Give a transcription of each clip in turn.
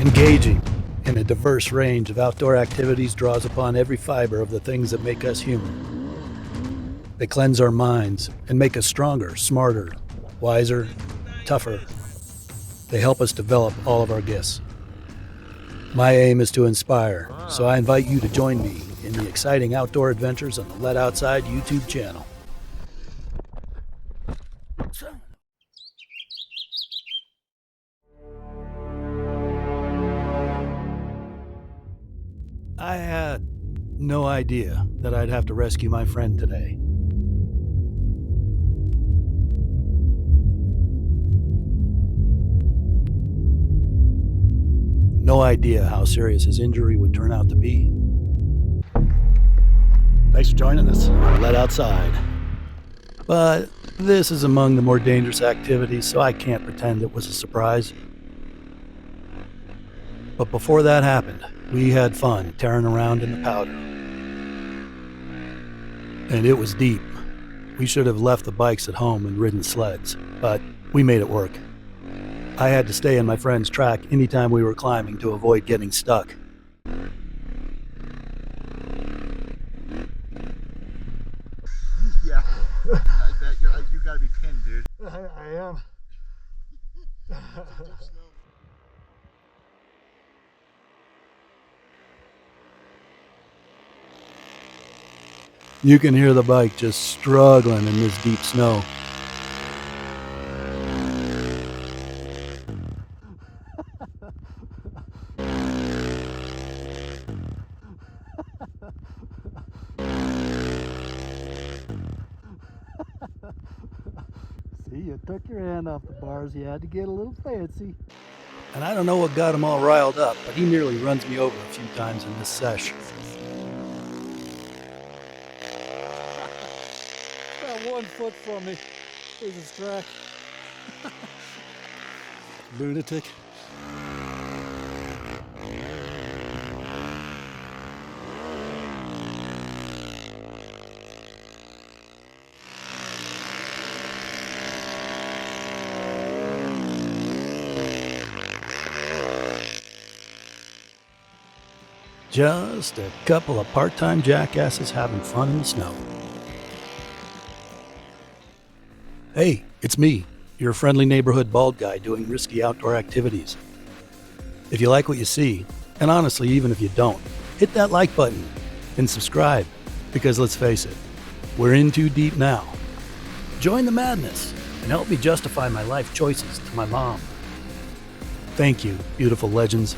Engaging in a diverse range of outdoor activities draws upon every fiber of the things that make us human. They cleanse our minds and make us stronger, smarter, wiser, tougher. They help us develop all of our gifts. My aim is to inspire, so I invite you to join me in the exciting outdoor adventures on the LedOutside YouTube channel. I had no idea that I'd have to rescue my friend today. No idea how serious his injury would turn out to be. Thanks for joining us on LedOutside. But this is among the more dangerous activities, so I can't pretend it was a surprise. But before that happened, we had fun tearing around in the powder. And it was deep. We should have left the bikes at home and ridden sleds, but we made it work. I had to stay in my friend's track anytime we were climbing to avoid getting stuck. Yeah, I bet you gotta be pinned, dude. I am. You can hear the bike just struggling in this deep snow. See, you took your hand off the bars. You had to get a little fancy. And I don't know what got him all riled up, but he nearly runs me over a few times in this sesh. About 1 foot from me is his track. Lunatic. Just a couple of part-time jackasses having fun in the snow. Hey, it's me, your friendly neighborhood bald guy doing risky outdoor activities. If you like what you see, and honestly, even if you don't, hit that like button and subscribe, because let's face it, we're in too deep now. Join the madness and help me justify my life choices to my mom. Thank you, beautiful legends.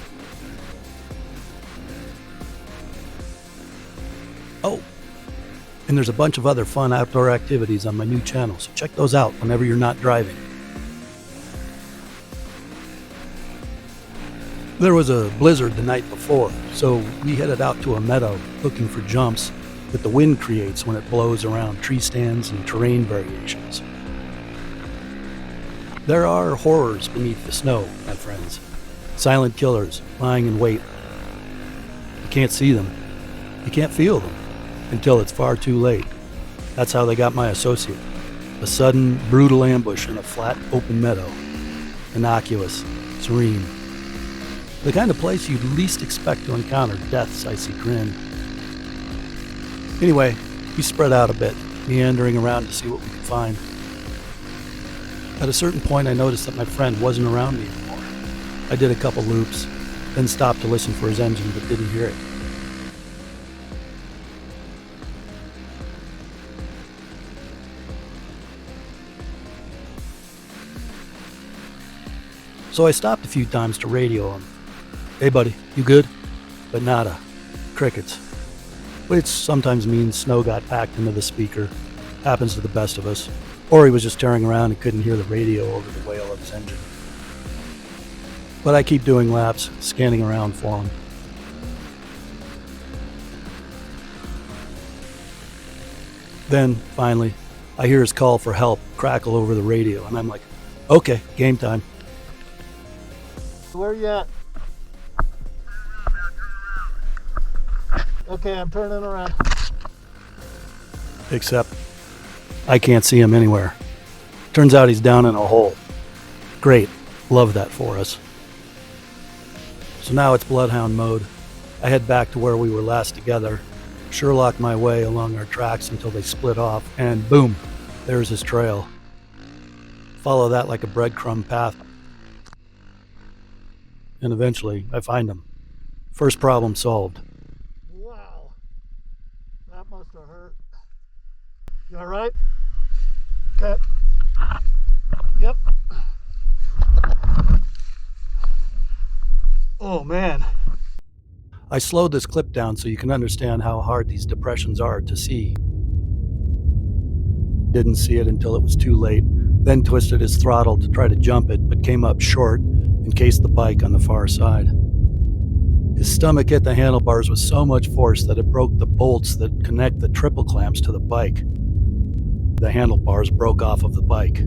Oh, and there's a bunch of other fun outdoor activities on my new channel, so check those out whenever you're not driving. There was a blizzard the night before, so we headed out to a meadow looking for jumps that the wind creates when it blows around tree stands and terrain variations. There are horrors beneath the snow, my friends. Silent killers lying in wait. You can't see them. You can't feel them until it's far too late. That's how they got my associate. A sudden, brutal ambush in a flat, open meadow. Innocuous, serene. The kind of place you'd least expect to encounter death's icy grin. Anyway, we spread out a bit, meandering around to see what we could find. At a certain point, I noticed that my friend wasn't around me anymore. I did a couple loops, then stopped to listen for his engine, but didn't hear it. So I stopped a few times to radio him. Hey buddy, you good? But nada. Crickets. Which sometimes means snow got packed into the speaker. Happens to the best of us. Or he was just tearing around and couldn't hear the radio over the wail of his engine. But I keep doing laps, scanning around for him. Then, finally, I hear his call for help crackle over the radio, and I'm like, okay, game time. Where you at? Okay, I'm turning around. Except I can't see him anywhere. Turns out he's down in a hole. Great. Love that for us. So now it's bloodhound mode. I head back to where we were last together, Sherlock my way along our tracks until they split off, and boom, there's his trail. Follow that like a breadcrumb path, and eventually I find him. First problem solved. Wow. That must have hurt. You all right? Okay. Yep. Oh, man. I slowed this clip down so you can understand how hard these depressions are to see. Didn't see it until it was too late, then twisted his throttle to try to jump it, but came up short and cased the bike on the far side. His stomach hit the handlebars with so much force that it broke the bolts that connect the triple clamps to the bike. The handlebars broke off of the bike.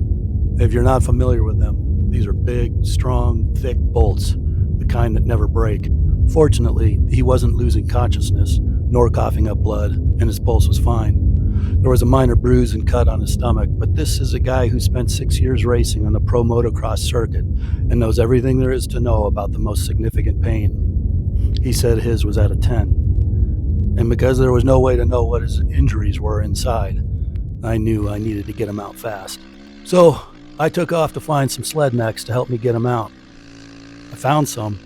If you're not familiar with them, these are big, strong, thick bolts, the kind that never break. Fortunately, he wasn't losing consciousness, nor coughing up blood, and his pulse was fine. There was a minor bruise and cut on his stomach, but this is a guy who spent 6 years racing on the pro motocross circuit and knows everything there is to know about the most significant pain. He said his was at a 10. And because there was no way to know what his injuries were inside, I knew I needed to get him out fast. So I took off to find some sled mechs to help me get him out. I found some.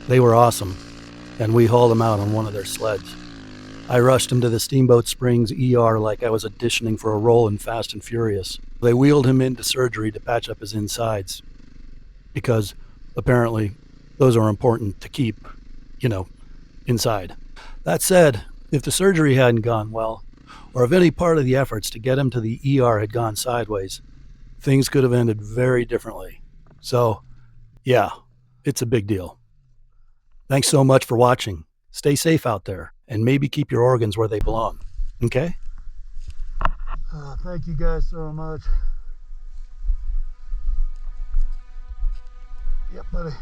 They were awesome, and we hauled him out on one of their sleds. I rushed him to the Steamboat Springs ER like I was auditioning for a role in Fast and Furious. They wheeled him into surgery to patch up his insides, because apparently those are important to keep, inside. That said, if the surgery hadn't gone well, or if any part of the efforts to get him to the ER had gone sideways, things could have ended very differently. So, yeah, it's a big deal. Thanks so much for watching. Stay safe out there, and maybe keep your organs where they belong. Okay? Thank you guys so much. Yep, buddy.